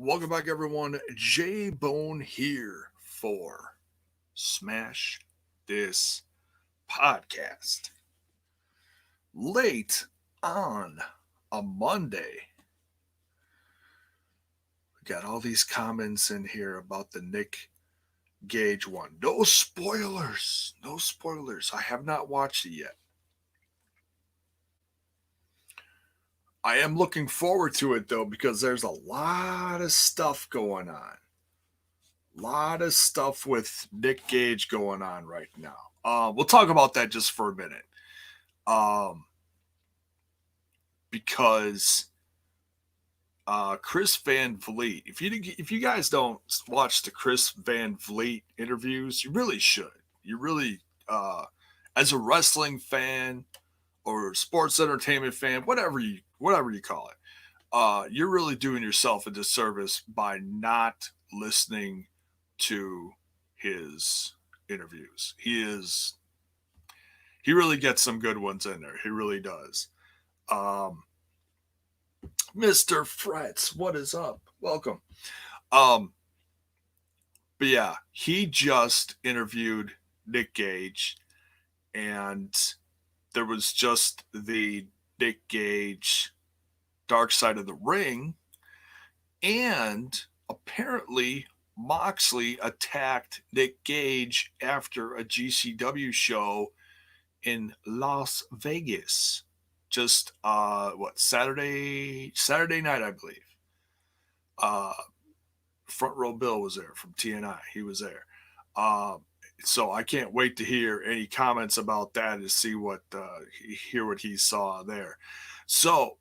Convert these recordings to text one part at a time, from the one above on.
Welcome back, everyone. JAYBONE here for Smash This Podcast. Late on a Monday, we got all these comments in here about the Nick Gage one. No spoilers. No spoilers. I have not watched it yet. I am looking forward to it, though, because there's a lot of stuff going on. Lot of stuff with Nick Gage going on right now. We'll talk about that just for a minute. Because Chris Van Vliet, if you guys don't watch the Chris Van Vliet interviews, you really should. You really, as a wrestling fan or sports entertainment fan, whatever you call it, you're really doing yourself a disservice by not listening to his interviews. He really gets some good ones in there. He really does. Mr. Fretz, what is up? Welcome. But yeah, he just interviewed Nick Gage, and there was just the Nick Gage Dark Side of the Ring, and apparently Moxley attacked Nick Gage after a GCW show in Las Vegas. Just Saturday night, I believe. Front Row Bill was there from TNI. He was there. So I can't wait to hear any comments about that and see hear what he saw there. So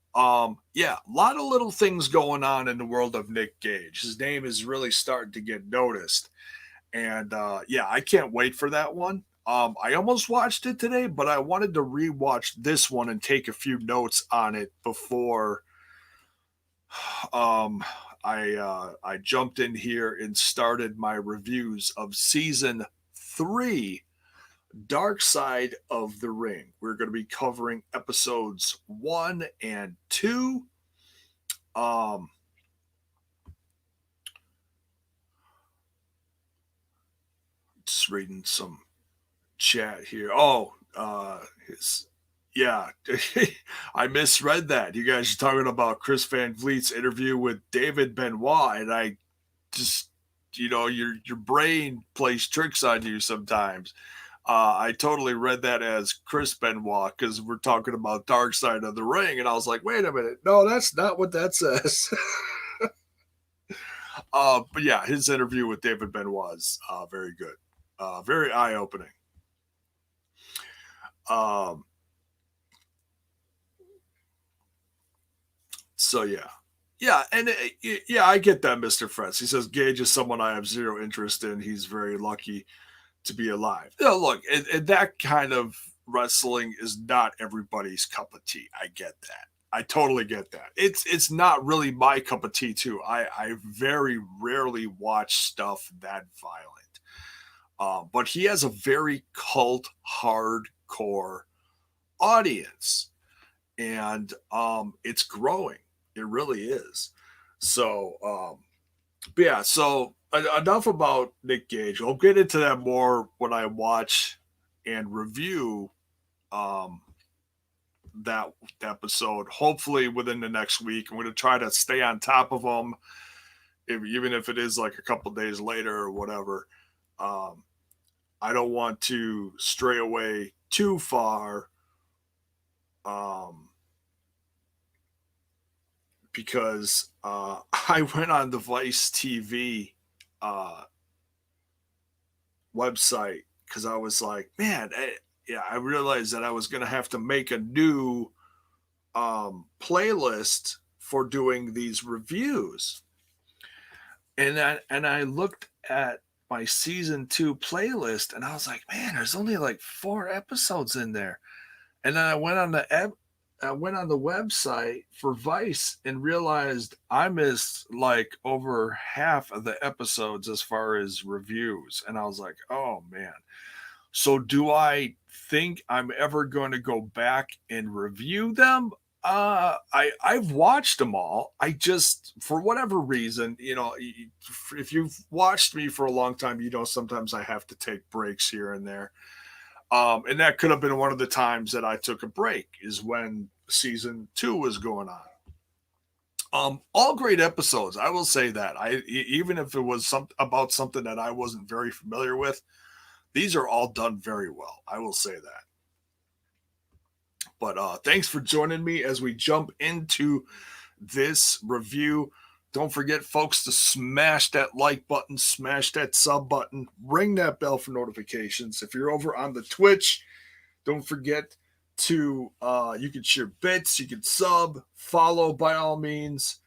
yeah, a lot of little things going on in the world of Nick Gage. His name is really starting to get noticed. And yeah, I can't wait for that one. I almost watched it today, but I wanted to rewatch this one and take a few notes on it before I jumped in here and started my reviews of season 3, Dark Side of the Ring. We're going to be covering episodes 1 and 2. Just reading some chat here. Yeah, I misread that. You guys are talking about Chris Van Vliet's interview with David Benoit, and I just, your brain plays tricks on you sometimes. I totally read that as Chris Benoit because we're talking about Dark Side of the Ring, and I was like, wait a minute, no, that's not what that says. But yeah, his interview with David Benoit is very good, very eye-opening. So yeah, and yeah, I get that, Mr. Fretz. He says Gage is someone I have zero interest in. He's very lucky to be alive. Look, and that kind of wrestling is not everybody's cup of tea. I get that. I totally get that. It's not really my cup of tea too. I very rarely watch stuff that violent. But he has a very cult hardcore audience, and it's growing. It really is. So but yeah, so enough about Nick Gage. I'll get into that more when I watch and review that episode, hopefully within the next week. I'm going to try to stay on top of them, even if it is like a couple days later or whatever. I don't want to stray away too far because I went on the Vice TV website because I was like, man, I realized that I was going to have to make a new playlist for doing these reviews. And I looked at my season 2 playlist and I was like, man, there's only like 4 episodes in there. And then I went on the website for Vice and realized I missed like over half of the episodes as far as reviews. And I was like, oh man. So do I think I'm ever going to go back and review them? I've watched them all. I just, for whatever reason, if you've watched me for a long time, sometimes I have to take breaks here and there. And that could have been one of the times that I took a break, is when season 2 was going on. All great episodes. I will say that. Even if it was about something that I wasn't very familiar with, these are all done very well. I will say that. But thanks for joining me as we jump into this review. Don't forget, folks, to smash that like button, smash that sub button, ring that bell for notifications. If you're over on the Twitch, don't forget to, you can share bits, you can sub, follow by all means,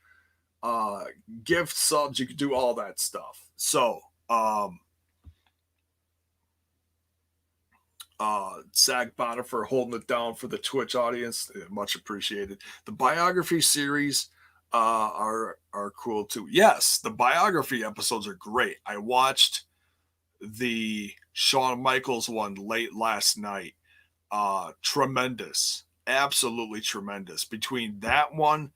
gift subs, you can do all that stuff. So, Zach Bonner for holding it down for the Twitch audience, much appreciated. The biography series are cool too. Yes, the biography episodes are great. I watched the Shawn Michaels one late last night. Tremendous, absolutely tremendous. Between that one,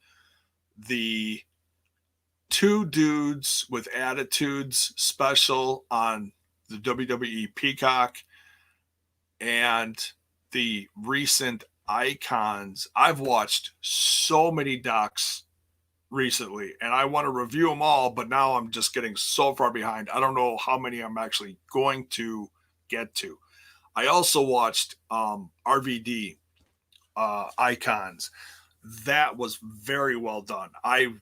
the Two Dudes with Attitudes special on the WWE Peacock, and the recent Icons. I've watched so many docs recently, and I want to review them all, but now I'm just getting so far behind. I don't know how many I'm actually going to get to. I also watched RVD Icons. That was very well done. I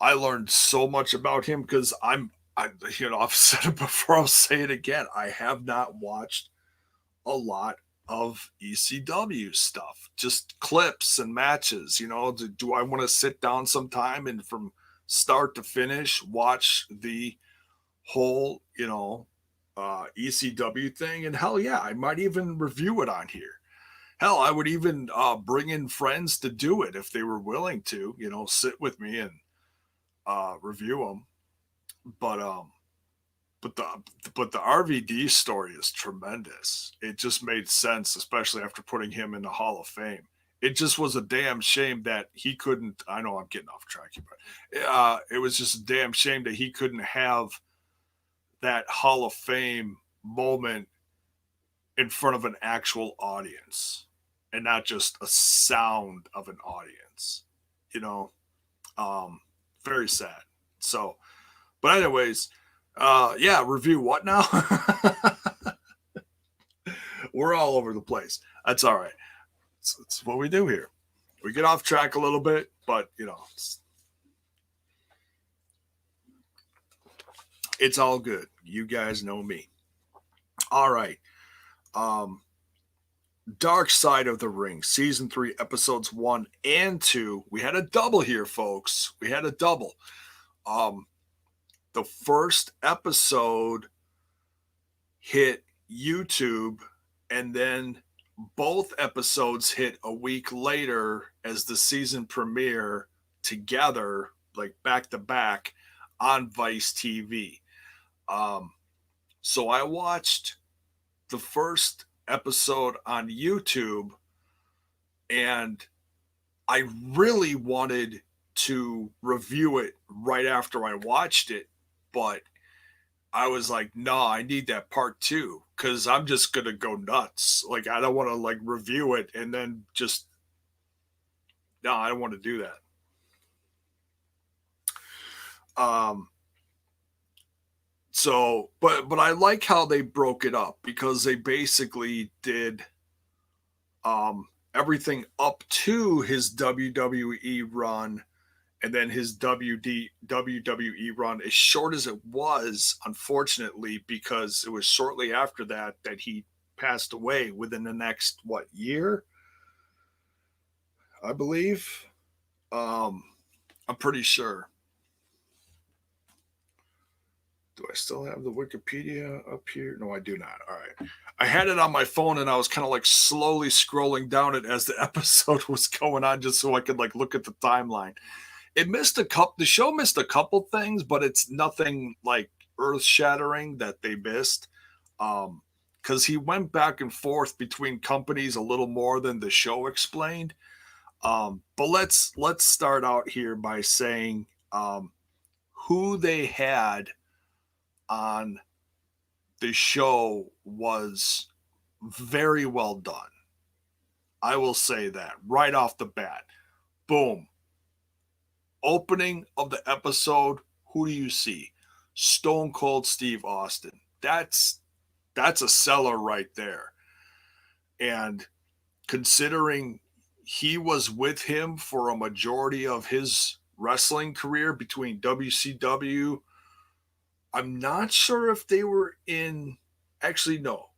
learned so much about him because I've said it before, I'll say it again. I have not watched a lot of ECW stuff, just clips and matches. Do I want to sit down sometime and from start to finish watch the whole ECW thing? And hell yeah, I might even review it on here. Hell, I would even bring in friends to do it if they were willing to, sit with me and review them. But the RVD story is tremendous. It just made sense, especially after putting him in the Hall of Fame. It just was a damn shame that he couldn't. I know I'm getting off track here, but it was just a damn shame that he couldn't have that Hall of Fame moment in front of an actual audience and not just a sound of an audience. Very sad. So, but anyways. Review what now? We're all over the place. That's all right. It's what we do here. We get off track a little bit, but it's all good. You guys know me. All right. Dark Side of the Ring, season 3, episodes 1 and 2. We had a double here, folks. We had a double. The first episode hit YouTube, and then both episodes hit a week later as the season premiere together, like back to back on Vice TV. So I watched the first episode on YouTube, and I really wanted to review it right after I watched it, but I was like, no, I need that part 2 because I'm just gonna go nuts. Like, I don't want to like review it and then just I don't want to do that. So, but I like how they broke it up, because they basically did everything up to his WWE run, and then his WWE run, as short as it was, unfortunately, because it was shortly after that he passed away within the next, year? I believe. I'm pretty sure. Do I still have the Wikipedia up here? No, I do not. All right. I had it on my phone, and I was kind of like slowly scrolling down it as the episode was going on, just so I could like look at the timeline. The show missed a couple things, but it's nothing like earth shattering that they missed. Because he went back and forth between companies a little more than the show explained. But let's start out here by saying who they had on the show was very well done. I will say that right off the bat. Boom. Opening of the episode, who do you see? Stone Cold Steve Austin. That's a seller right there. And considering he was with him for a majority of his wrestling career between WCW, I'm not sure if they were in. Actually, no.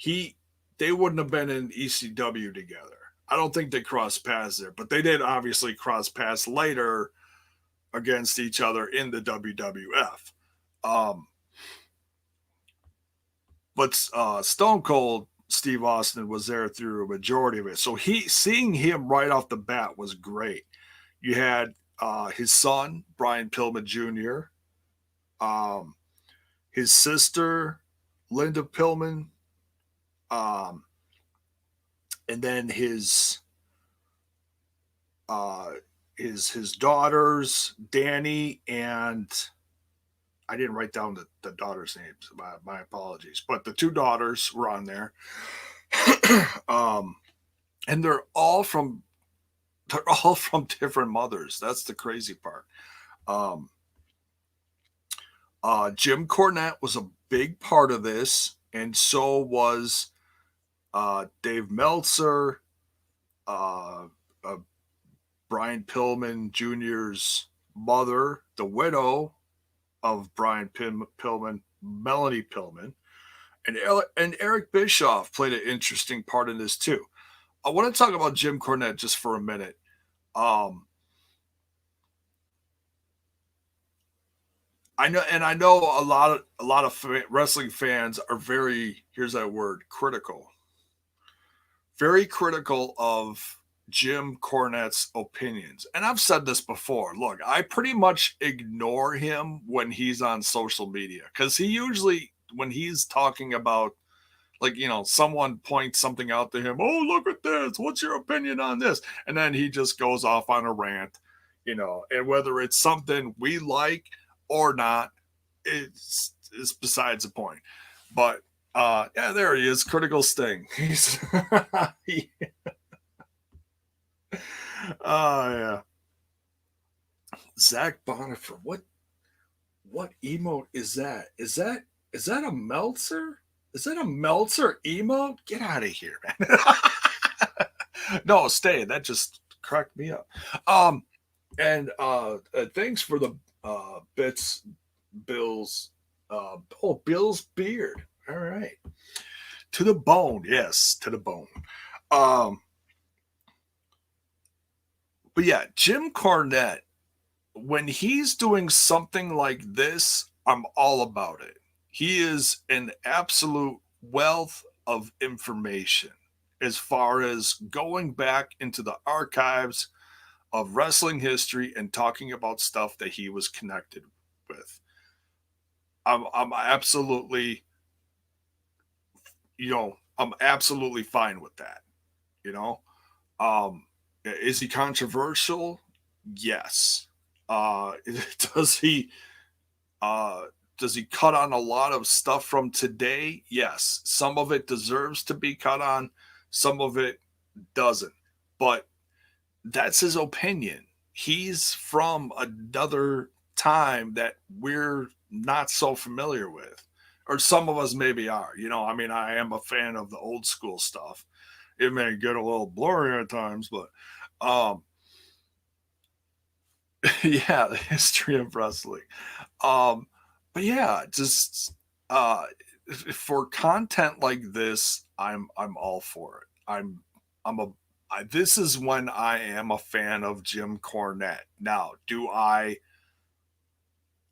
They wouldn't have been in ECW together. I don't think they crossed paths there, but they did obviously cross paths later against each other in the WWF. But Stone Cold Steve Austin was there through a majority of it. So seeing him right off the bat was great. You had his son, Brian Pillman Jr., his sister, Linda Pillman, and then his daughters, Danny, and I didn't write down the daughters' names. My apologies. But the two daughters were on there. And they're all from different mothers. That's the crazy part. Jim Cornette was a big part of this, and so was Dave Meltzer, Brian Pillman Jr.'s mother, the widow of Brian Pillman, Melanie Pillman, and Eric Bischoff played an interesting part in this too. I want to talk about Jim Cornette just for a minute. I know a lot of wrestling fans are very, here's that word, critical. Very critical of Jim Cornette's opinions. And I've said this before. Look, I pretty much ignore him when he's on social media because he usually, when he's talking about, like, someone points something out to him, oh, look at this, what's your opinion on this? And then he just goes off on a rant, and whether it's something we like or not, it's besides the point. But yeah, there he is, Critical Sting. He's yeah. Zach Bonifer, what emote is that? Is that a Meltzer? Is that a Meltzer emote? Get out of here, man. No, stay. That just cracked me up. And thanks for the bits, Bill's. Bill's beard. All right. To the bone. Yes, to the bone. But yeah, Jim Cornette, when he's doing something like this, I'm all about it. He is an absolute wealth of information as far as going back into the archives of wrestling history and talking about stuff that he was connected with. I'm absolutely, I'm absolutely fine with that. Is he controversial? Yes. Does he cut on a lot of stuff from today? Yes. Some of it deserves to be cut on, some of it doesn't. But that's his opinion. He's from another time that we're not so familiar with, or some of us maybe are. I am a fan of the old school stuff. It may get a little blurry at times, but yeah, the history of wrestling. But yeah, just for content like this, I'm all for it. This is when I am a fan of Jim Cornette. Now, do I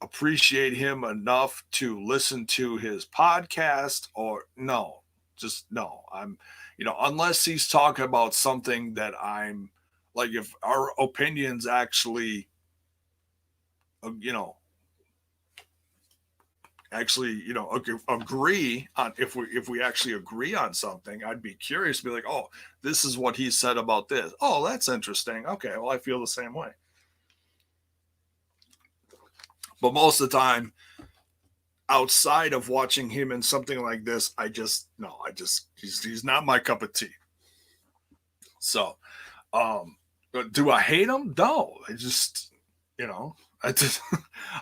appreciate him enough to listen to his podcast? Or no, just no. Unless he's talking about something that I'm like, if our opinions actually actually, you know, agree on, if we actually agree on something, I'd be curious to be like, oh, this is what he said about this. Oh, that's interesting. Okay, well, I feel the same way. But most of the time, outside of watching him in something like this, he's not my cup of tea. So, do I hate him? No, I just, you know, I just,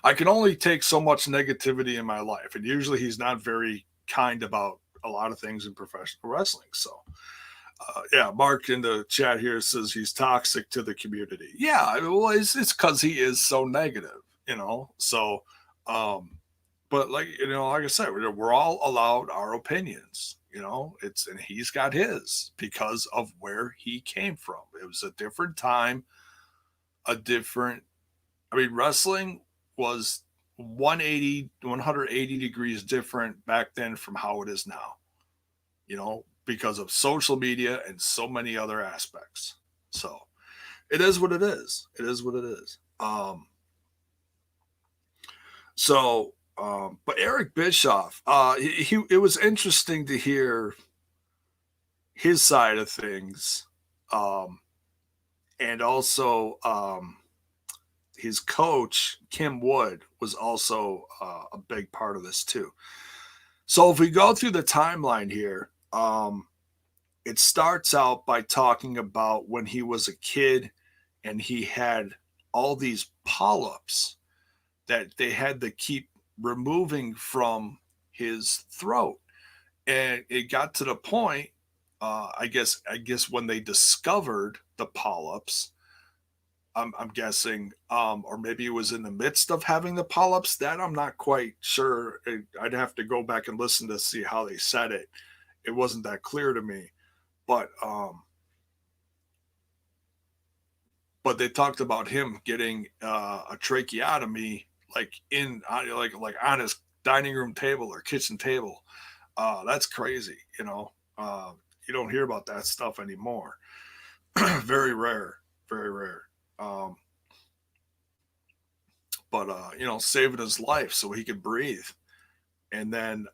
I can only take so much negativity in my life, and usually he's not very kind about a lot of things in professional wrestling. So, yeah, Mark in the chat here says he's toxic to the community. Yeah, well, it's because he is so negative, you know. So, um, but like, you know, like I said, we're all allowed our opinions. You know, and he's got his because of where he came from. It was a different time, a different. I mean, wrestling was 180 degrees different back then from how it is now. You know, because of social media and so many other aspects. So it is what it is. It is what it is. But Eric Bischoff, it was interesting to hear his side of things, and also his coach Kim Wood was also a big part of this too. So if we go through the timeline here, it starts out by talking about when he was a kid and he had all these polyps that they had to keep removing from his throat. And it got to the point, I guess when they discovered the polyps, I'm guessing, or maybe it was in the midst of having the polyps. That I'm not quite sure. I'd have to go back and listen to see how they said it. It wasn't that clear to me, but they talked about him getting a tracheotomy, like in like on his dining room table or kitchen table. That's crazy, you know. You don't hear about that stuff anymore. Very rare, very rare. Um, but you know, saving his life so he could breathe. And then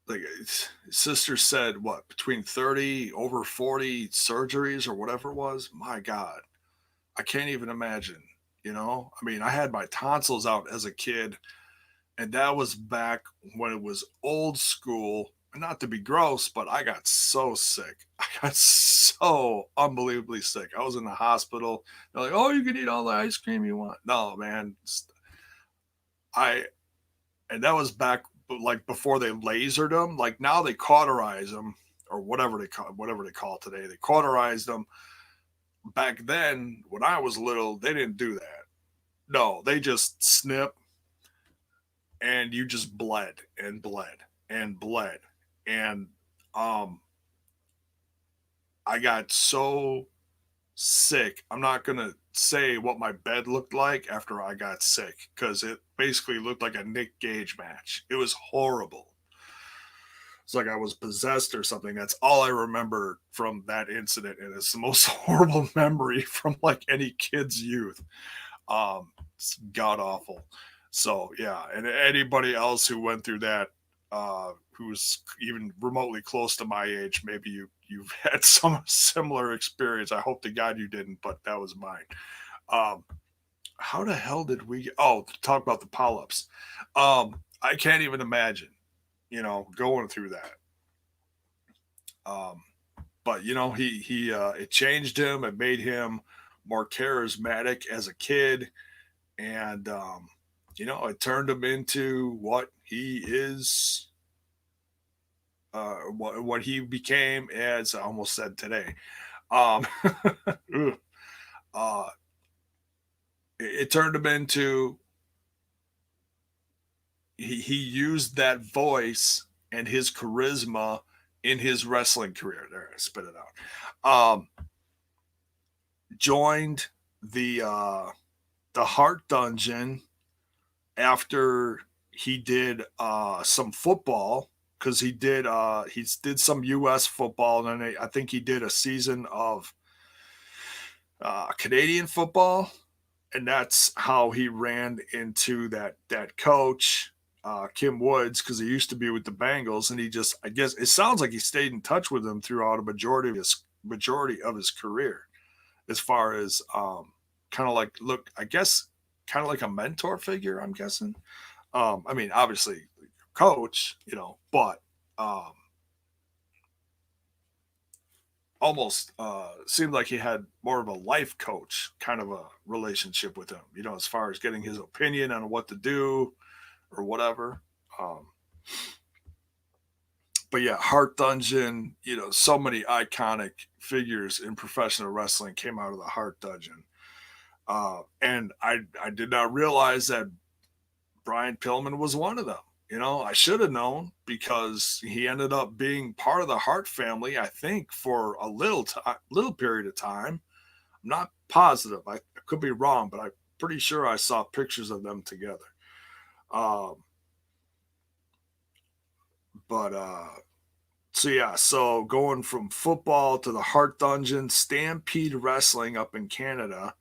like his sister said, what, between 30, over 40 surgeries or whatever it was. My God, I can't even imagine. You know, I mean, I had my tonsils out as a kid, and that was back when it was old school. Not to be gross, but I got so sick. I got so unbelievably sick. I was in the hospital. They're like, "Oh, you can eat all the ice cream you want." No, man. I and that was back like before they lasered them. Like now they cauterize them or whatever they call it today. They cauterized them. Back then, when I was little, they didn't do that. No, they just snip and you just bled and bled and bled. And um I got so sick. I'm not going to say what my bed looked like after I got sick because it basically looked like a Nick Gage match. It was horrible. It's like I was possessed or something. That's all I remember from that incident. And it's the most horrible memory from like any kid's youth. It's god awful. So yeah, and anybody else who went through that, who's even remotely close to my age, maybe you've had some similar experience. I hope to God you didn't, but that was mine. Um, how the hell did we? Talk about the polyps. I can't even imagine, you know, going through that. Um, but you know, he it changed him. It made him more charismatic as a kid, and you know, it turned him into what he is, what he became, as I almost said today. Um, uh, it turned him into, he used that voice and his charisma in his wrestling career. There, I spit it out. Joined the Heart Dungeon after he did some football, because he did some U.S. football, and then I think he did a season of Canadian football, and that's how he ran into that coach, Kim Woods, because he used to be with the Bengals, and he just, I guess it sounds like he stayed in touch with him throughout a majority of his career, as far as kind of like, look, I guess kind of like a mentor figure, I'm guessing. I mean, obviously, coach, but um, almost seemed like he had more of a life coach kind of a relationship with him, as far as getting his opinion on what to do or whatever. Um, but yeah, Heart Dungeon, so many iconic figures in professional wrestling came out of the Heart Dungeon. And I did not realize that Brian Pillman was one of them. I should have known, because he ended up being part of the Hart family, I think, for a little period of time. I'm not positive. I could be wrong, but I'm pretty sure I saw pictures of them together. Um, but so yeah, so going from football to the Hart Dungeon, Stampede Wrestling up in Canada,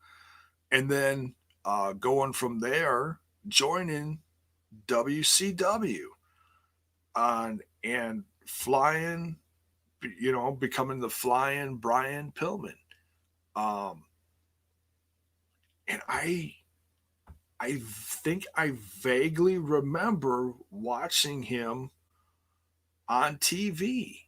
and then going from there, joining WCW and flying, becoming the flying Brian Pillman. Um, and I think I vaguely remember watching him on TV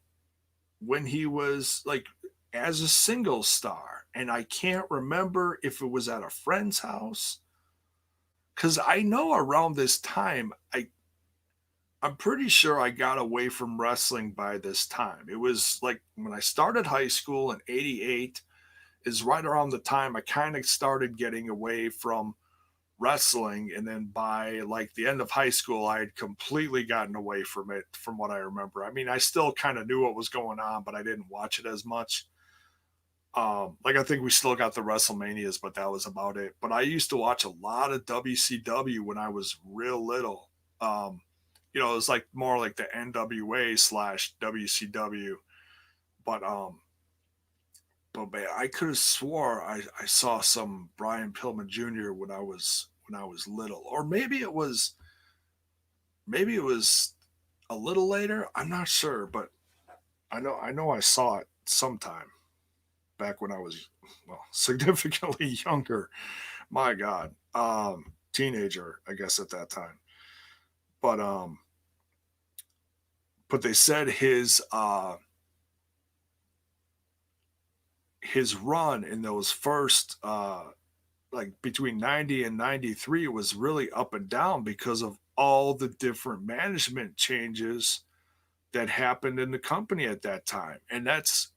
when he was like as a single star. And I can't remember if it was at a friend's house. Cause I know around this time, I'm pretty sure I got away from wrestling by this time. It was like when I started high school in 88 is right around the time I kind of started getting away from wrestling. And then by like the end of high school, I had completely gotten away from it, from what I remember. I mean, I still kind of knew what was going on, but I didn't watch it as much. Like I think we still got the WrestleManias, but that was about it. But I used to watch a lot of WCW when I was real little. It was like more like the NWA / WCW. But man, I could have swore I saw some Brian Pillman Jr. when I was little, or maybe it was a little later. I'm not sure, but I know I saw it sometime back when I was, well, significantly younger. My God, teenager, I guess at that time. But they said his run in those first like between 90 and 93 was really up and down because of all the different management changes that happened in the company at that time. And that's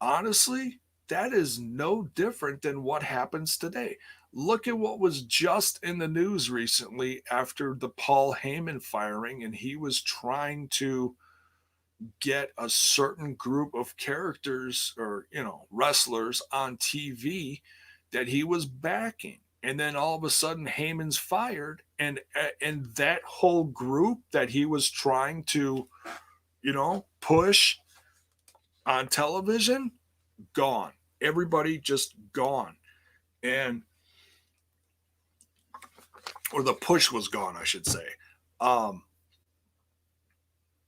honestly, that is no different than what happens today. Look at what was just in the news recently after the Paul Heyman firing, and he was trying to get a certain group of characters or, wrestlers on TV that he was backing. And then all of a sudden Heyman's fired, and that whole group that he was trying to, push on television, gone. Everybody just gone. And or the push was gone, I should say. Um,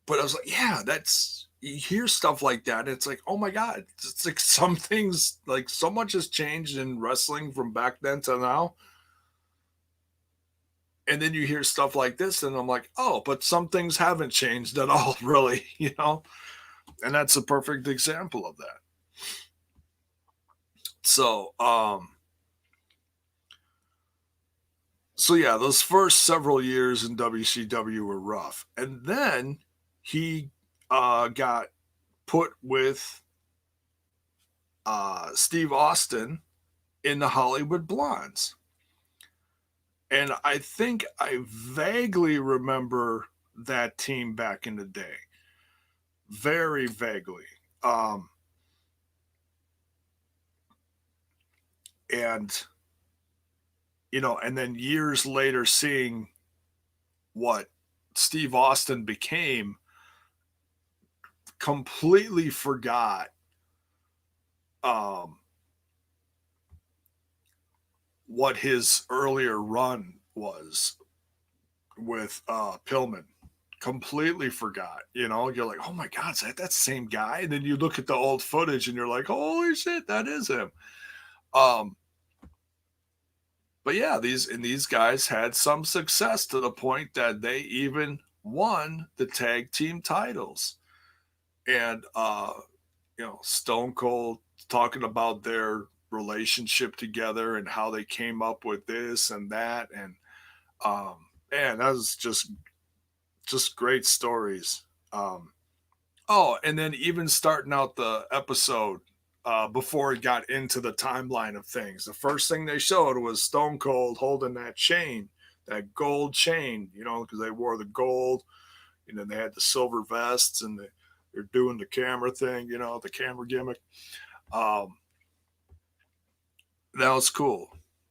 but I was like, yeah, that's, you hear stuff like that. And it's like, oh my God, it's like some things, like so much has changed in wrestling from back then to now. And then you hear stuff like this, and I'm like, oh, but some things haven't changed at all, really, And that's a perfect example of that. So, so yeah, those first several years in WCW were rough. And then he got put with Steve Austin in the Hollywood Blondes. And I think I vaguely remember that team back in the day. Very vaguely. And, and then years later seeing what Steve Austin became, completely forgot what his earlier run was with Pillman. Completely forgot. You know, you're like, oh my God, is that the same guy? And then you look at the old footage and you're like, holy shit, that is him. But yeah, these guys had some success to the point that they even won the tag team titles. And Stone Cold talking about their relationship together and how they came up with this and that, and man, that was just great stories. And then even starting out the episode, before it got into the timeline of things, the first thing they showed was Stone Cold holding that chain, that gold chain, because they wore the gold, and then they had the silver vests, and they're doing the camera thing, the camera gimmick. That was cool.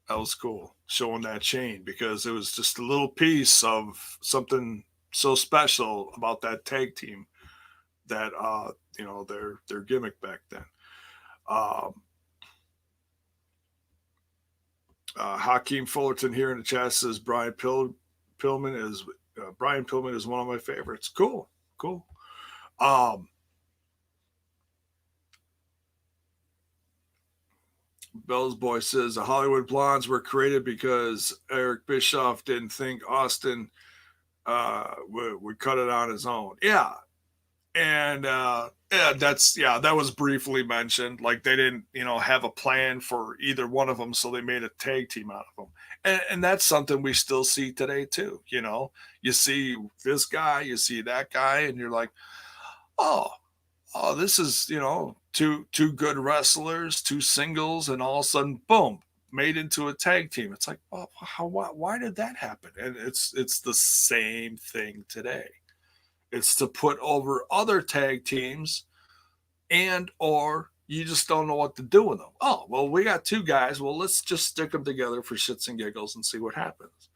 That was cool, showing that chain, because it was just a little piece of something so special about that tag team, that their gimmick back then. Hakeem Fullerton here in the chat says Pillman is one of my favorites. Cool. Bell's Boy says the Hollywood Blondes were created because Eric Bischoff didn't think Austin would cut it on his own. Yeah. And that was briefly mentioned. Like, they didn't, have a plan for either one of them, so they made a tag team out of them. And that's something we still see today too. You see this guy, you see that guy, and you're like, oh, this is, two good wrestlers, two singles, and all of a sudden, boom, made into a tag team. It's like, well, why did that happen? And it's the same thing today. It's to put over other tag teams, and or you just don't know what to do with them. Oh, well, we got two guys. Well, let's just stick them together for shits and giggles and see what happens.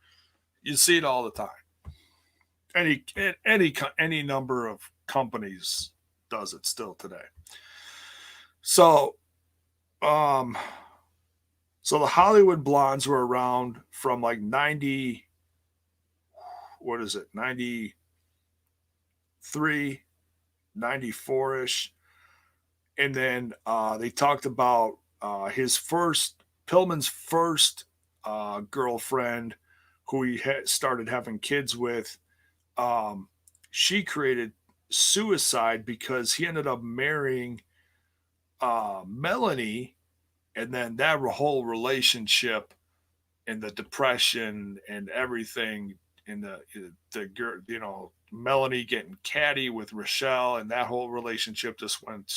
You see it all the time. Any number of companies does it still today. So, so the Hollywood Blondes were around from like 90. What is it? 93, 94-ish. And then they talked about Pillman's first girlfriend, who he started having kids with. She created suicide because he ended up marrying Melanie, and then that whole relationship and the depression and everything, and the Melanie getting catty with Rochelle, and that whole relationship just went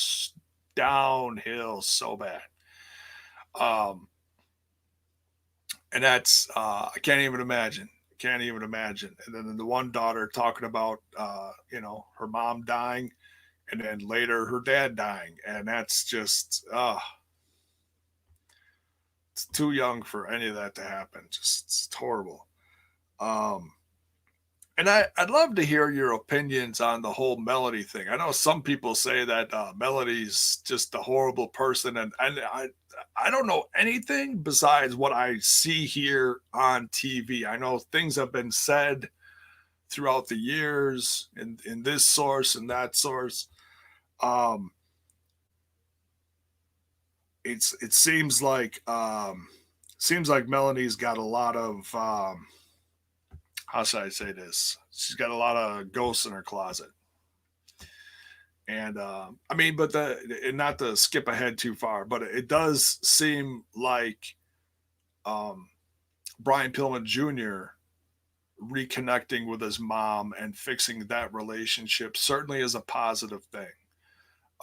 downhill so bad. And that's I can't even imagine. And then the one daughter talking about her mom dying, and then later her dad dying, and that's just it's too young for any of that to happen. Just, it's horrible. And I'd love to hear your opinions on the whole Melody thing. I know some people say that Melody's just a horrible person, and I don't know anything besides what I see here on TV. I know things have been said throughout the years in this source and that source. It seems like Melanie's got a lot of how should I say this? She's got a lot of ghosts in her closet. And but not to skip ahead too far, but it does seem like Brian Pillman Jr. reconnecting with his mom and fixing that relationship certainly is a positive thing.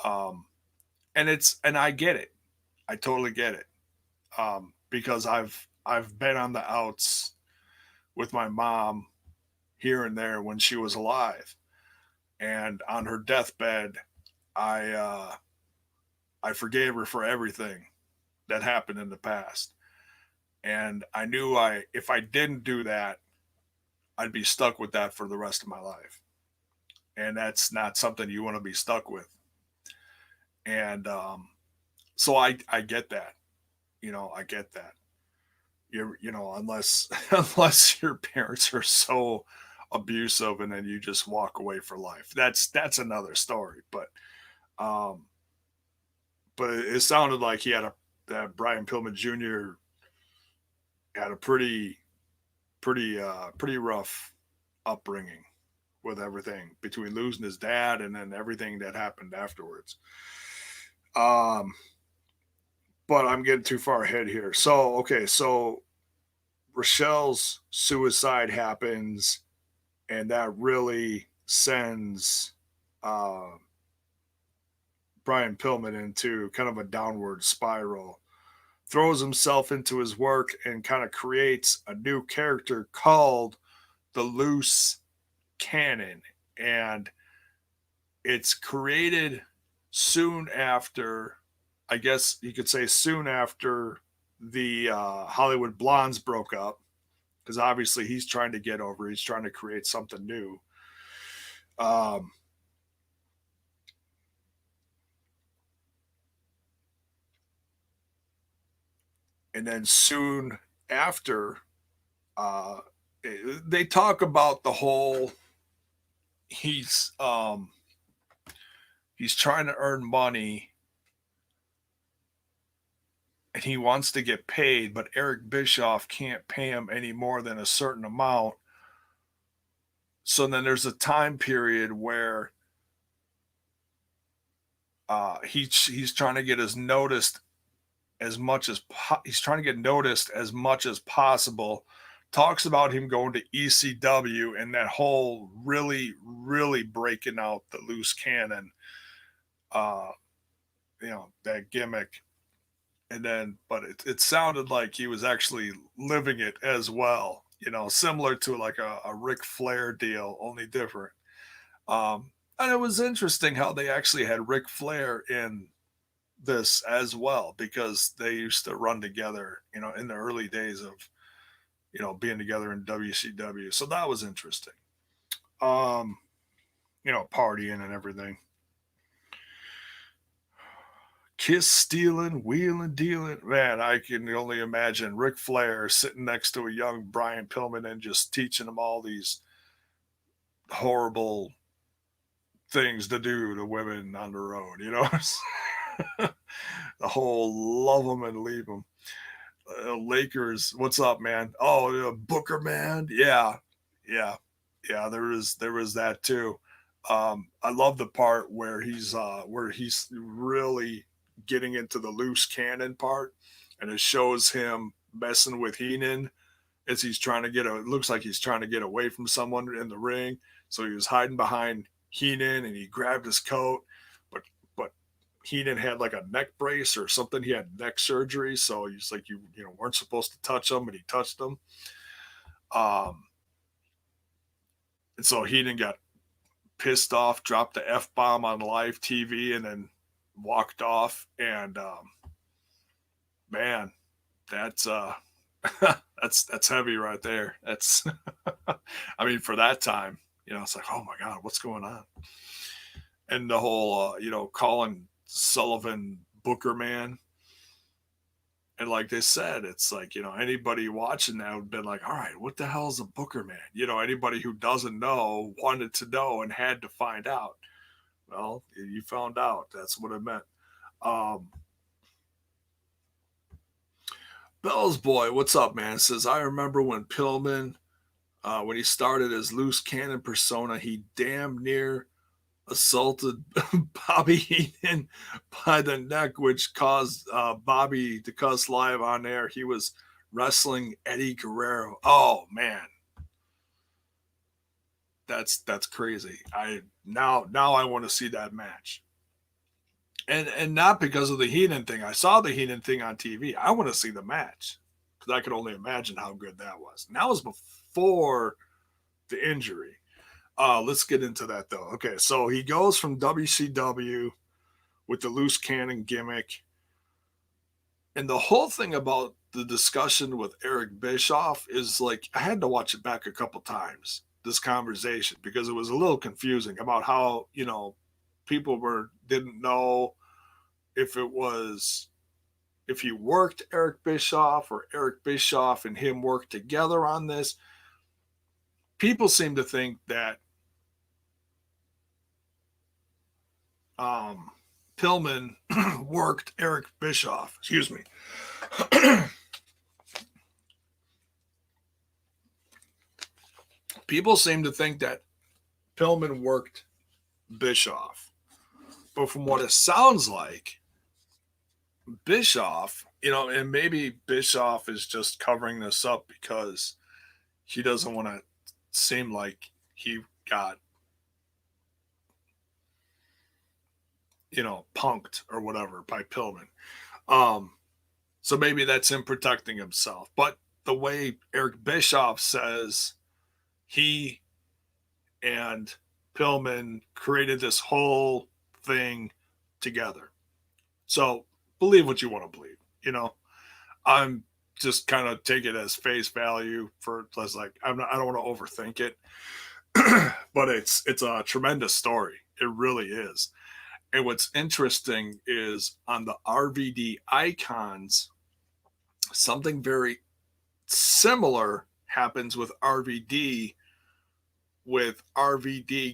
And I get it. I totally get it. Because I've been on the outs with my mom here and there when she was alive, and on her deathbed, I forgave her for everything that happened in the past, and I knew if I didn't do that, I'd be stuck with that for the rest of my life, and that's not something you want to be stuck with. And so I get that, I get that. you know, unless unless your parents are so abusive and then you just walk away for life. That's another story. Um, but it sounded like he had a that Brian Pillman Jr. had a pretty rough upbringing with everything between losing his dad and then everything that happened afterwards. Um, but I'm getting too far ahead here. So okay, so Rochelle's suicide happens, and that really sends uh, Brian Pillman into kind of a downward spiral. Throws himself into his work and kind of creates a new character called the Loose Cannon, and it's created soon after, I guess you could say soon after the Hollywood Blondes broke up, because obviously he's trying to get over, he's trying to create something new. Um, and then soon after, uh, they talk about the whole he's um, he's trying to earn money and he wants to get paid, but Eric Bischoff can't pay him any more than a certain amount. So then there's a time period where he's trying to get as noticed as much as he's trying to get noticed as much as possible. Talks about him going to ECW and that whole really breaking out the loose cannon, uh, that gimmick. And then, but it sounded like he was actually living it as well, similar to like a Ric Flair deal, only different. And it was interesting how they actually had Ric Flair in this as well, because they used to run together, in the early days of, being together in WCW. So that was interesting. Um, partying and everything. Kiss stealing, wheeling, dealing. Man, I can only imagine Ric Flair sitting next to a young Brian Pillman and just teaching him all these horrible things to do to women on the road, the whole love them and leave them. Lakers, what's up, man? Oh, Booker, man. Yeah, yeah, yeah. There was that too. I love the part where he's really getting into the loose cannon part, and it shows him messing with Heenan as he's trying to it looks like he's trying to get away from someone in the ring. So he was hiding behind Heenan and he grabbed his coat, but Heenan had like a neck brace or something. He had neck surgery, so he's like, you weren't supposed to touch him, and he touched him. And so Heenan got pissed off, dropped the F bomb on live TV, and then walked off. And man, that's that's heavy right there. That's I mean, for that time, it's like, oh my god, what's going on? And the whole calling Sullivan Booker man. And like they said, it's like, anybody watching that would have been like, all right, what the hell is a Booker man? Anybody who doesn't know wanted to know and had to find out. Well, you found out. That's what it meant. Um, Bell's boy, what's up, man? Says, I remember when Pillman, when he started his loose cannon persona, he damn near assaulted Bobby Heenan by the neck, which caused Bobby to cuss live on air. He was wrestling Eddie Guerrero. Oh man, that's crazy. Now I want to see that match, and not because of the Heenan thing. I saw the Heenan thing on TV. I want to see the match because I could only imagine how good that was. And that was before the injury. Let's get into that though. Okay, so he goes from WCW with the loose cannon gimmick. And the whole thing about the discussion with Eric Bischoff is like, I had to watch it back a couple times, this conversation, because it was a little confusing about how, people didn't know if it was, if he worked Eric Bischoff or Eric Bischoff and him worked together on this. People seem to think that Pillman worked Eric Bischoff. Excuse me. People seem to think that Pillman worked Bischoff. But from what it sounds like, Bischoff, and maybe Bischoff is just covering this up because he doesn't want to seem like he got, punked or whatever by Pillman. So maybe that's him protecting himself. But the way Eric Bischoff says he and Pillman created this whole thing together. So believe what you want to believe. I'm just kind of take it as face value for plus like I don't want to overthink it, but it's a tremendous story. It really is. And what's interesting is on the RVD icons, something very similar happens with RVD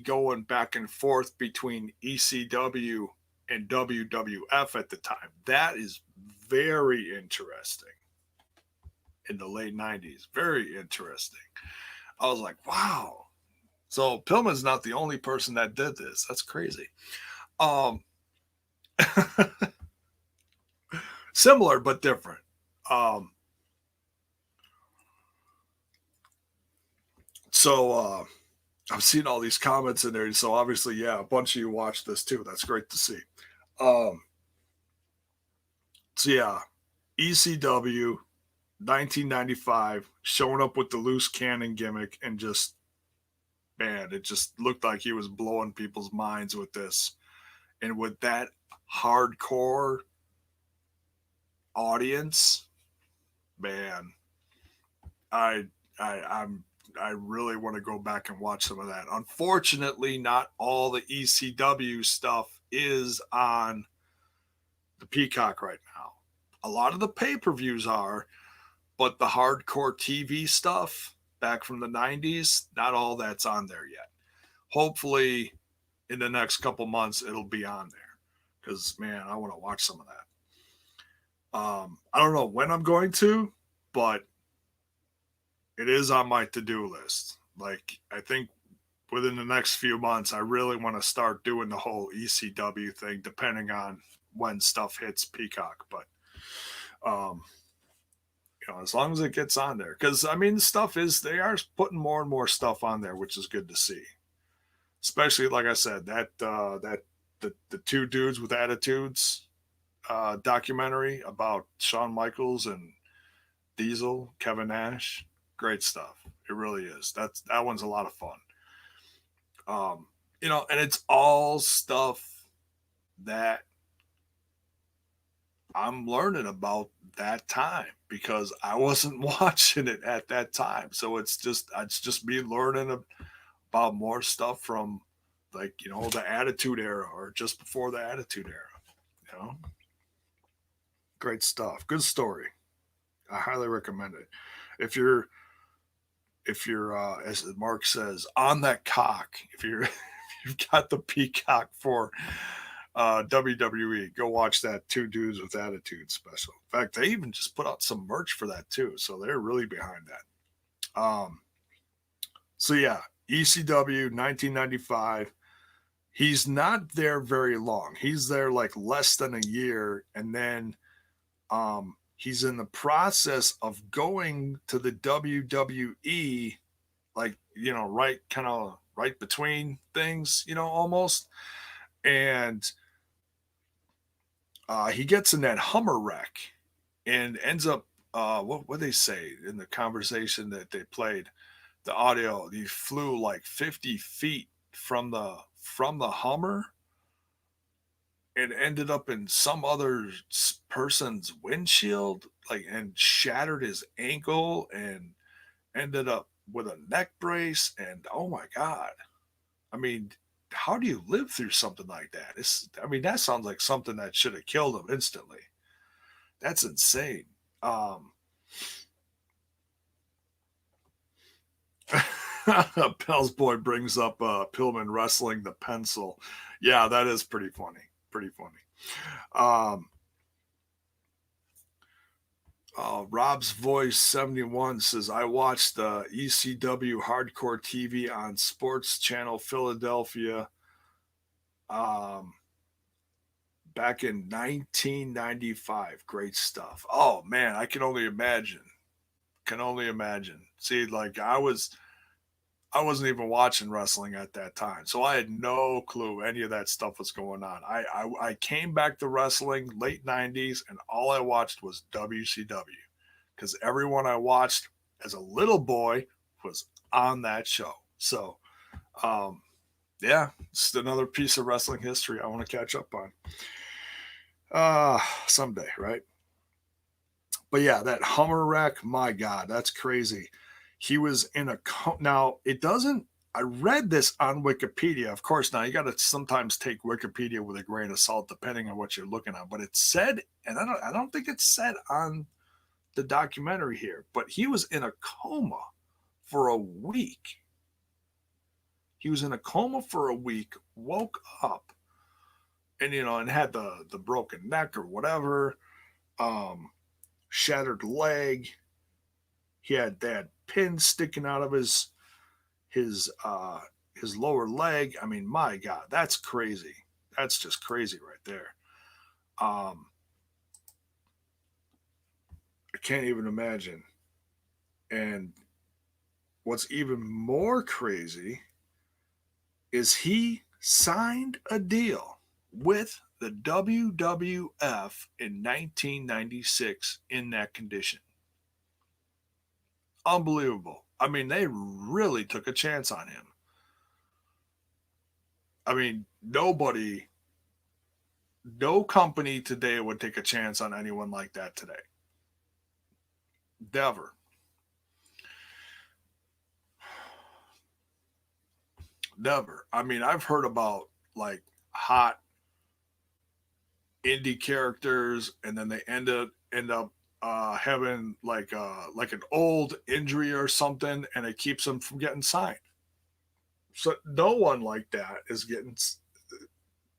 going back and forth between ECW and WWF at the time. That is very interesting in the late 90s. Very interesting. I was like, wow. So Pillman's not the only person that did this. That's crazy. Similar but different. So I'm seeing all these comments in there. So obviously, yeah, a bunch of you watched this too. That's great to see. So yeah, ECW 1995 showing up with the loose cannon gimmick and just, man, it just looked like he was blowing people's minds with this. And with that hardcore audience, man, I really want to go back and watch some of that. Unfortunately, not all the ECW stuff is on the Peacock right now. A lot of the pay-per-views are, but the hardcore TV stuff back from the 90s, not all that's on there yet. Hopefully, in the next couple months, it'll be on there. Because, man, I want to watch some of that. I don't know when I'm going to, but it is on my to-do list. Like, I think within the next few months, I really want to start doing the whole ECW thing, depending on when stuff hits Peacock. But, as long as it gets on there. Because, I mean, they are putting more and more stuff on there, which is good to see. Especially, like I said, the two dudes with attitudes documentary about Shawn Michaels and Diesel, Kevin Nash. Great stuff. It really is. That one's a lot of fun. And it's all stuff that I'm learning about that time because I wasn't watching it at that time. So it's just me learning about more stuff from the Attitude Era or just before the Attitude Era. Great stuff. Good story. I highly recommend it. If you're as Mark says, on that cock, if you've got the Peacock for WWE, go watch that Two Dudes with Attitude special. In fact, they even just put out some merch for that too, so they're really behind that. So yeah, ECW 1995. He's not there very long. He's there like less than a year, and then he's in the process of going to the WWE, right between things, almost. And he gets in that Hummer wreck and ends up, what they say in the conversation that they played, the audio, he flew like 50 feet from the Hummer and ended up in some other person's windshield, and shattered his ankle and ended up with a neck brace. And oh my God, I mean, how do you live through something like that? That sounds like something that should have killed him instantly. That's insane. Pell's boy brings up Pillman wrestling the pencil. Yeah, that is pretty funny. Pretty funny. Um, Rob's Voice 71 says, I watched ECW Hardcore TV on Sports Channel Philadelphia back in 1995. Great stuff. Oh, man, I can only imagine. Can only imagine. See, like I wasn't even watching wrestling at that time, so I had no clue any of that stuff was going on. I came back to wrestling late '90s, and all I watched was WCW because everyone I watched as a little boy was on that show. So, um, yeah, it's another piece of wrestling history I want to catch up on. Someday, right? But yeah, that Hummer wreck, my God, that's crazy. He was in a now it doesn't. I read this on Wikipedia. Of course, now you got to sometimes take Wikipedia with a grain of salt, depending on what you're looking at. But it said, and I don't think it said on the documentary here, but he was in a coma for a week. He was in a coma for a week, woke up, and and had the broken neck or whatever, shattered leg. He had that pin sticking out of his lower leg. I mean, my God, that's crazy. That's just crazy right there. I can't even imagine. And what's even more crazy is he signed a deal with the WWF in 1996 in that condition. Unbelievable. I mean, they really took a chance on him. I mean, no company today would take a chance on anyone like that today. Never. Never. I mean, I've heard about like hot indie characters, and then they end up having like an old injury or something, and it keeps them from getting signed. So no one like that is getting.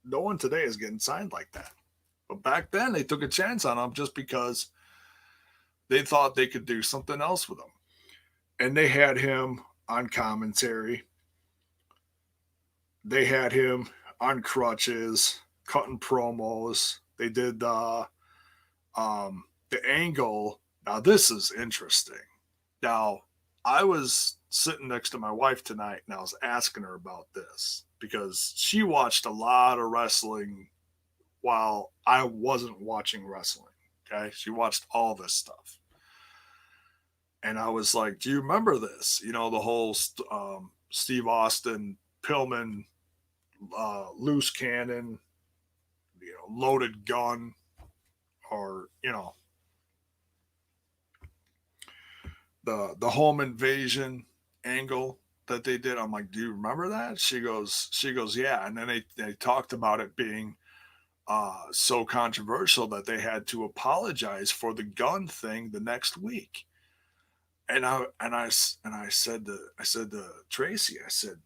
No one today is getting signed like that. But back then, they took a chance on him just because they thought they could do something else with him, and they had him on commentary. They had him on crutches, cutting promos. They did the angle. Now this is interesting. Now I was sitting next to my wife tonight, and I was asking her about this because she watched a lot of wrestling while I wasn't watching wrestling. Okay, she watched all this stuff, and I was like, "Do you remember this? You know, the whole Steve Austin Pillman loose cannon, loaded gun, or the home invasion angle that they did." I'm like, "Do you remember that?" She goes, "Yeah." And then they talked about it being so controversial that they had to apologize for the gun thing the next week. And I said to Tracy, I said,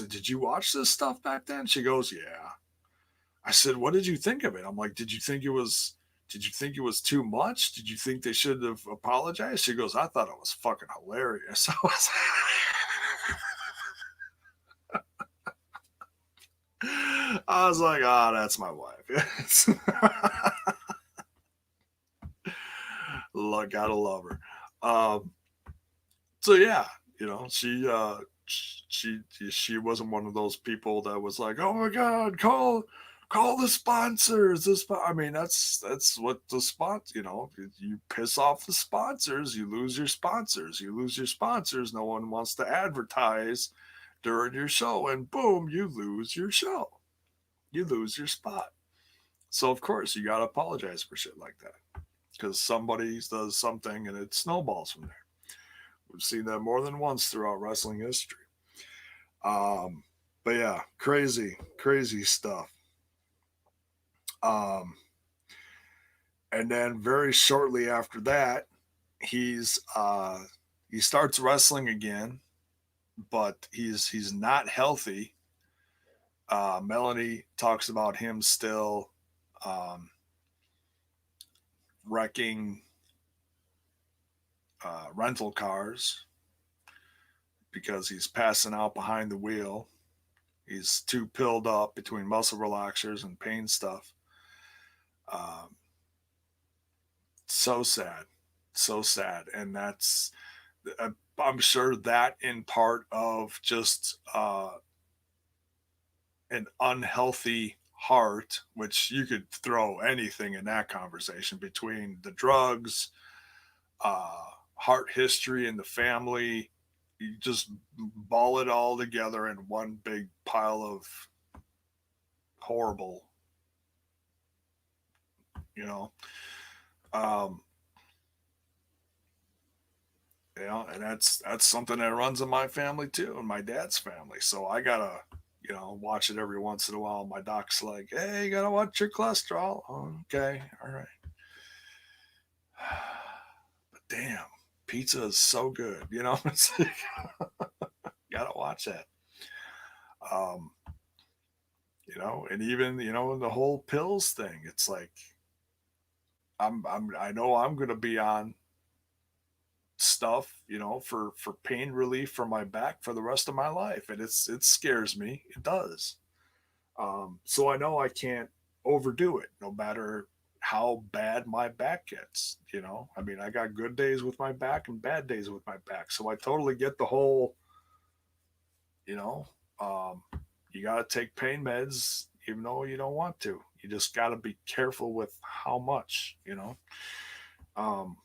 "Did you watch this stuff back then?" She goes, "Yeah." I said, "What did you think of it?" I'm like, did you think it was too much? Did you think they should have apologized?" She goes, "I thought it was fucking hilarious." I was like, "Oh, that's my wife." Look, gotta love her. Um, so yeah, she wasn't one of those people that was like, "Oh my God, call the sponsors." I mean, that's what the spot. You piss off the sponsors, you lose your sponsors. You lose your sponsors. No one wants to advertise during your show, and boom, you lose your show. You lose your spot. So of course you gotta apologize for shit like that because somebody does something and it snowballs from there. We've seen that more than once throughout wrestling history. But yeah, crazy, crazy stuff. Um, And then very shortly after that, he's he starts wrestling again, but he's not healthy. Melanie talks about him still um, wrecking rental cars because he's passing out behind the wheel. He's too pilled up between muscle relaxers and pain stuff. Um, so sad, so sad, and that's I'm sure that in part of just an unhealthy heart, which you could throw anything in that conversation between the drugs, heart history in the family. You just ball it all together in one big pile of horrible, you know. Um, and that's something that runs in my family too, and my dad's family. So I gotta, watch it every once in a while. My doc's like, "Hey, you gotta watch your cholesterol." Okay, all right. But damn, pizza is so good. It's like, gotta watch that. Um, and even the whole pills thing. It's like I know I'm gonna be on stuff, for pain relief for my back for the rest of my life, and it scares me. It does. So I know I can't overdo it, no matter how bad my back gets. I mean, I got good days with my back and bad days with my back, so I totally get the whole, you know, um, you got to take pain meds even though you don't want to. You just got to be careful with how much. Um,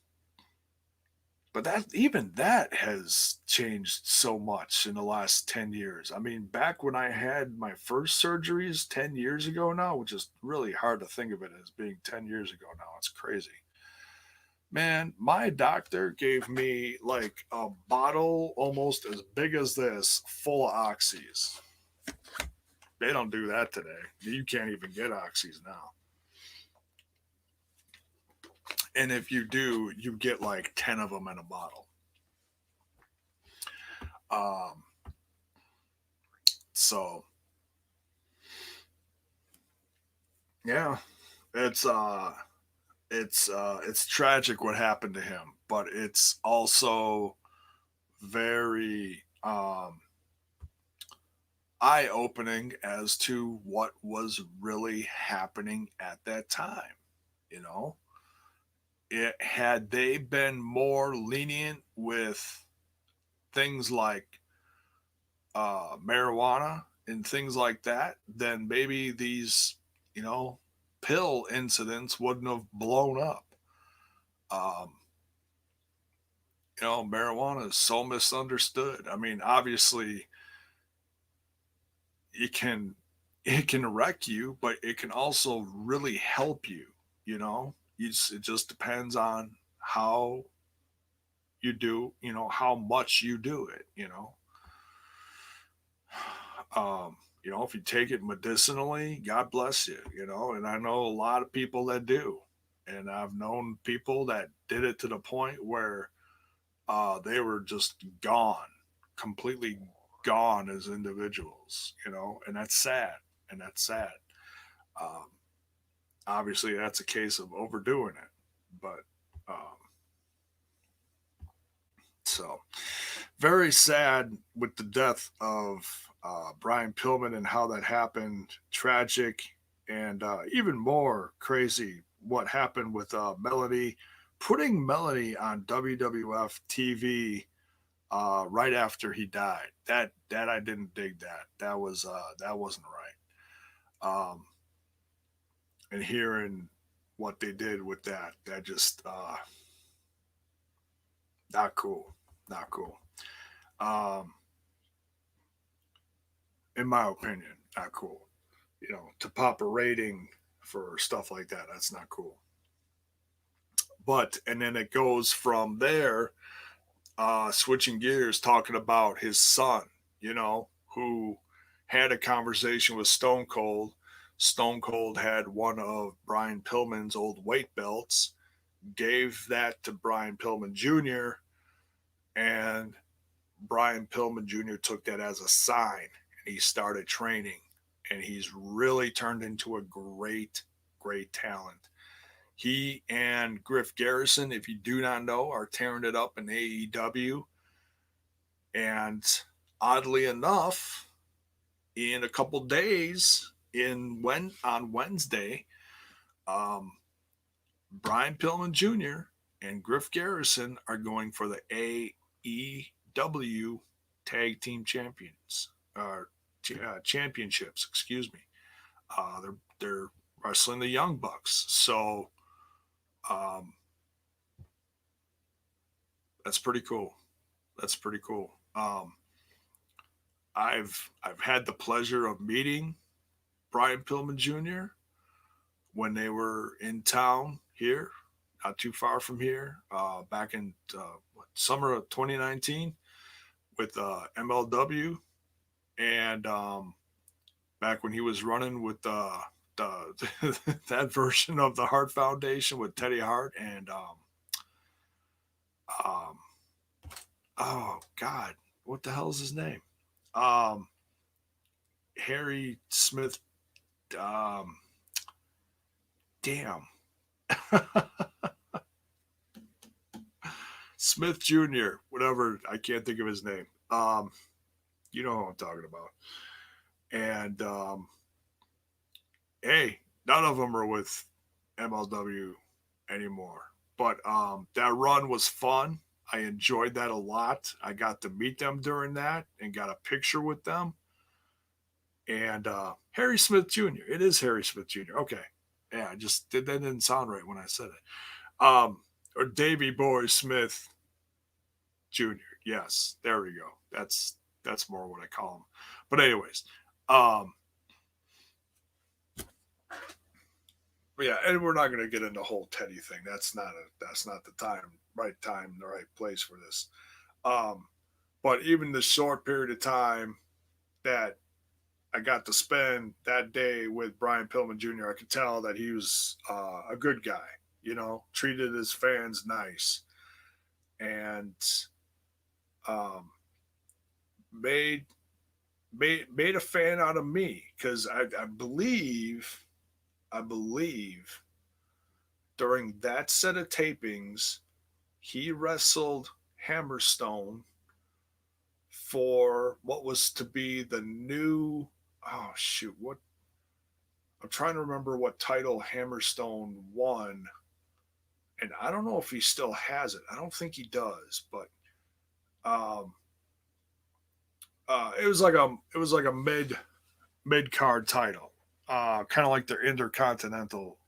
but that has changed so much in the last 10 years. I mean, back when I had my first surgeries 10 years ago now, which is really hard to think of it as being 10 years ago now. It's crazy. Man, my doctor gave me like a bottle almost as big as this full of oxys. They don't do that today. You can't even get oxys now. And if you do, you get like 10 of them in a bottle. Um, so yeah, it's it's tragic what happened to him, but it's also very eye opening as to what was really happening at that time. You know, had they been more lenient with things like marijuana and things like that, then maybe these, you know, pill incidents wouldn't have blown up. Um, marijuana is so misunderstood. I mean, obviously, it can it can wreck you, but it can also really help you. It just depends on how you do, how much you do it. If you take it medicinally, God bless you. And I know a lot of people that do, and I've known people that did it to the point where they were just gone, completely gone as individuals, and that's sad. And that's sad. Um, Obviously, that's a case of overdoing it. But um, so very sad with the death of Brian Pillman and how that happened. Tragic, and even more crazy what happened with Melody, putting Melody on WWF TV right after he died. That I didn't dig that. That wasn't right. And hearing what they did with that just not cool, not cool. Um, in my opinion, not cool. To pop a rating for stuff like that, that's not cool. But and then it goes from there, switching gears, talking about his son, who had a conversation with Stone Cold. Stone Cold had one of Brian Pillman's old weight belts, gave that to Brian Pillman Jr., and Brian Pillman Jr. took that as a sign and he started training. And he's really turned into a great, great talent. He and Griff Garrison, if you do not know, are tearing it up in AEW. And oddly enough, in a couple days, on Wednesday, Brian Pillman Jr. and Griff Garrison are going for the AEW Tag Team Championships. Excuse me. They're wrestling the Young Bucks. So that's pretty cool. That's pretty cool. I've had the pleasure of meeting Brian Pillman Jr. when they were in town here, not too far from here, back in summer of 2019 with MLW, and back when he was running with that version of the Hart Foundation with Teddy Hart and oh God, what the hell is his name? Harry Smith. Damn. Smith Jr., whatever, I can't think of his name. You know who I'm talking about. And hey, none of them are with MLW anymore. But that run was fun. I enjoyed that a lot. I got to meet them during that and got a picture with them. And Harry Smith Jr. It is Harry Smith Jr. Okay. Yeah, that didn't sound right when I said it. Or Davey Boy Smith Jr. Yes, there we go. That's more what I call him. But anyways, yeah, and we're not going to get into the whole Teddy thing. That's not the right time, the right place for this. But even the short period of time that I got to spend that day with Brian Pillman Jr., I could tell that he was a good guy. You know, treated his fans nice, and made a fan out of me because I believe during that set of tapings he wrestled Hammerstone for what was to be the new what I'm trying to remember what title Hammerstone won, and I don't know if he still has it. I don't think he does, but it was like a mid card title, kind of like their Intercontinental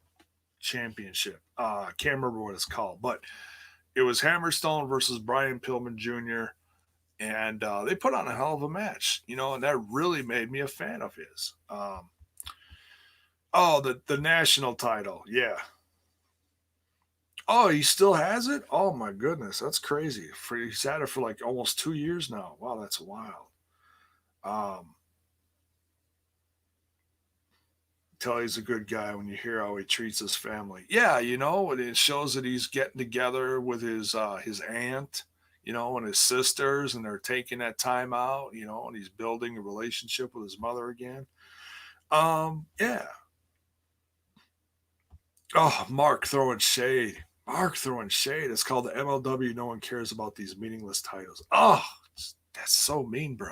Championship. I can't remember what it's called, but it was Hammerstone versus Brian Pillman Jr. And they put on a hell of a match, you know, and that really made me a fan of his. The national title, yeah. Oh, he still has it? Oh my goodness, that's crazy. He's had it for like almost 2 years now. Wow, that's wild. Tell he's a good guy when you hear how he treats his family. Yeah, you know, it shows that he's getting together with his aunt, you know, and his sisters, and they're taking that time out, you know, and he's building a relationship with his mother again. Yeah. Oh, Mark throwing shade. It's called the MLW. No one cares about these meaningless titles. Oh, that's so mean, bro.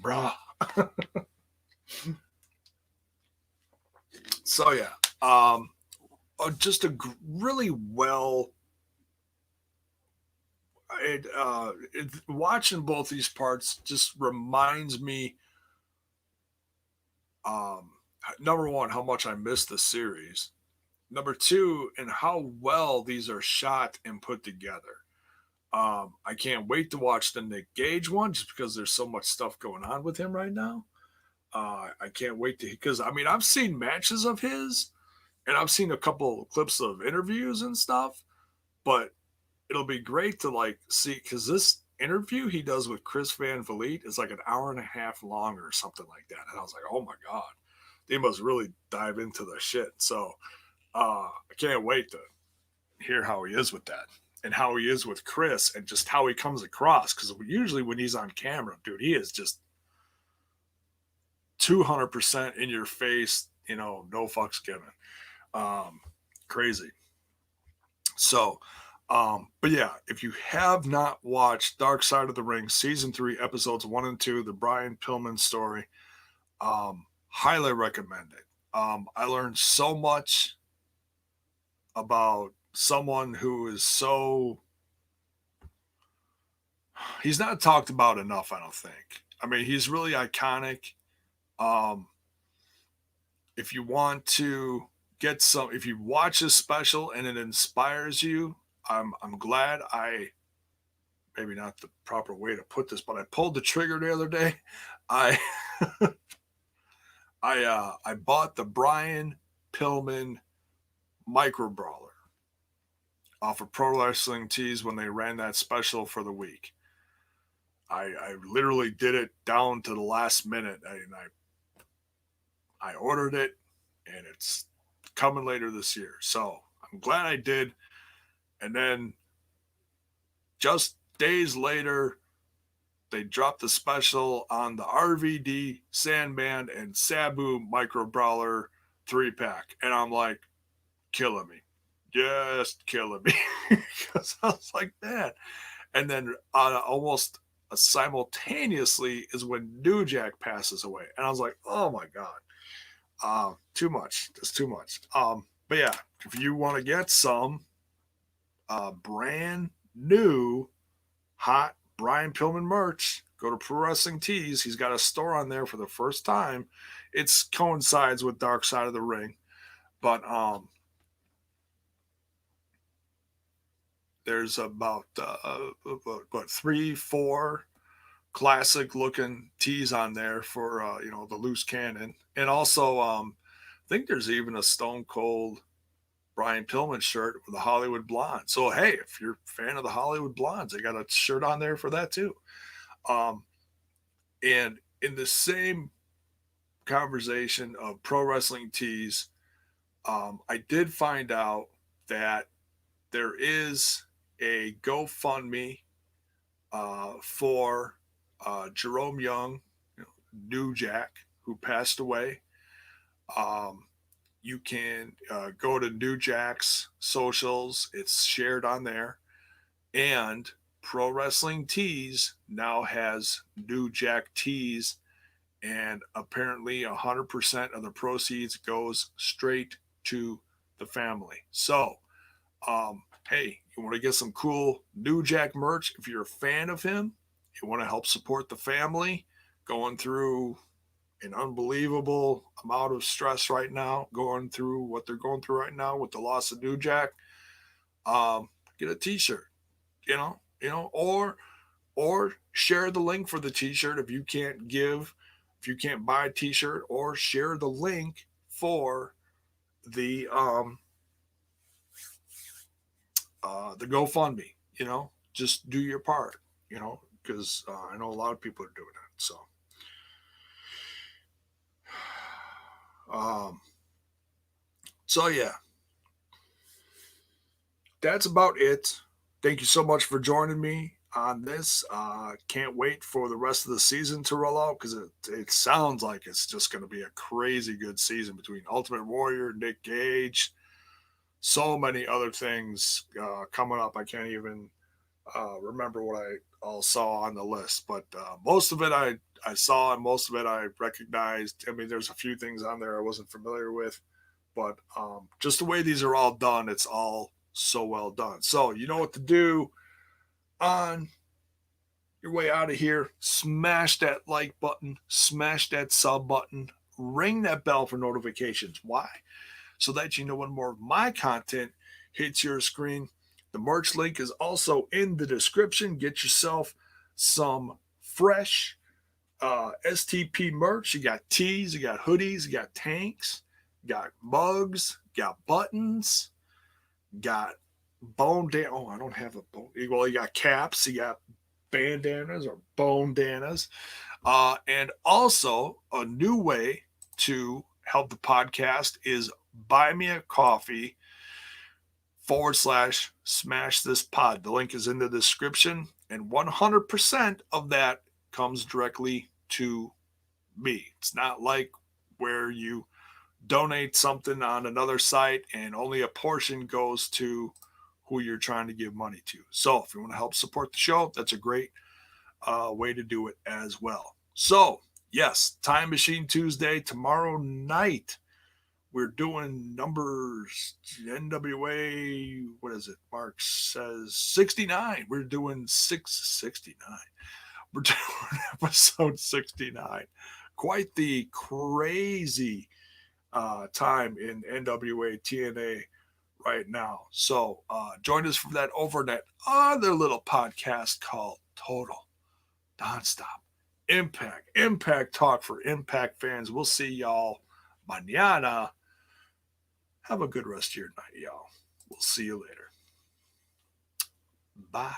Bro. So yeah, just a really well. Watching both these parts just reminds me, number one, how much I missed the series. Number two, and how well these are shot and put together. I can't wait to watch the Nick Gage one just because there's so much stuff going on with him right now. I can't wait because I mean I've seen matches of his, and I've seen a couple clips of interviews and stuff, but it'll be great to like see because this interview he does with Chris Van Vliet is like an hour and a half long or something like that. And I was like, oh my God, they must really dive into the shit. So I can't wait to hear how he is with that and how he is with Chris and just how he comes across. Because usually when he's on camera, dude, he is just 200% in your face, no fucks given. Crazy. So, but yeah, if you have not watched Dark Side of the Ring season 3 episodes 1 and 2, the Brian Pillman story, highly recommend it. I learned so much about someone who is he's not talked about enough, I don't think. I mean, he's really iconic. If you want to if you watch this special and it inspires you, I'm glad maybe not the proper way to put this, but I pulled the trigger the other day. I I bought the Brian Pillman micro brawler off of Pro Wrestling Tees when they ran that special for the week. I literally did it down to the last minute, and I ordered it, and it's coming later this year. So I'm glad I did. And then just days later, they dropped the special on the RVD, Sandman, and Sabu micro brawler 3-pack. And I'm like, killing me. Just killing me. Because I was like, man. And then almost simultaneously is when New Jack passes away. And I was like, oh my God. Too much. Just too much. But yeah, if you want to get some brand new hot Brian Pillman merch, go to Pro Wrestling Tees. He's got a store on there for the first time. It coincides with Dark Side of the Ring. But there's about 3-4 classic looking tees on there for the loose cannon. And also I think there's even a Stone Cold Brian Pillman shirt with the Hollywood Blonde. So hey, if you're a fan of the Hollywood Blondes, they got a shirt on there for that too. And in the same conversation of Pro Wrestling Tees, I did find out that there is a GoFundMe for Jerome Young, New Jack, who passed away. You can go to New Jack's socials. It's shared on there. And Pro Wrestling Tees now has New Jack tees. And apparently 100% of the proceeds goes straight to the family. So, hey, you want to get some cool New Jack merch? If you're a fan of him, you want to help support the family going through an unbelievable amount of stress right now, going through what they're going through right now with the loss of New Jack. Get a t-shirt, or share the link for the t-shirt if you can't buy a t-shirt, or share the link for the GoFundMe, just do your part, because I know a lot of people are doing that. So yeah, that's about it. Thank you so much for joining me on this. Can't wait for the rest of the season to roll out, because it sounds like it's just going to be a crazy good season between Ultimate Warrior, Nick Gage, so many other things coming up. I can't even remember what I all saw on the list, but most of it I saw, and most of it I recognized. I mean, there's a few things on there I wasn't familiar with, but just the way these are all done, it's all so well done. So you know what to do. On your way out of here, smash that like button, smash that sub button, ring that bell for notifications. Why? So that you know when more of my content hits your screen. The merch link is also in the description. Get yourself some fresh STP merch. You got tees, you got hoodies, you got tanks, you got mugs, you got buttons, got bone down. Oh, I don't have a bone. Well, you got caps, you got bandanas or bondanas. And also, a new way to help the podcast is buy me a coffee / smash this pod. The link is in the description, and 100% of that comes directly to me. It's not like where you donate something on another site and only a portion goes to who you're trying to give money to. So if you want to help support the show, that's a great way to do it as well. So yes, Time Machine Tuesday tomorrow night. We're doing numbers NWA. What is it? Mark says 69. We're doing 669. We're doing episode 69. Quite the crazy time in NWA TNA right now. So join us for that over that other little podcast called Total Nonstop Impact Talk for Impact fans. We'll see y'all mañana. Have a good rest of your night, y'all. We'll see you later. Bye.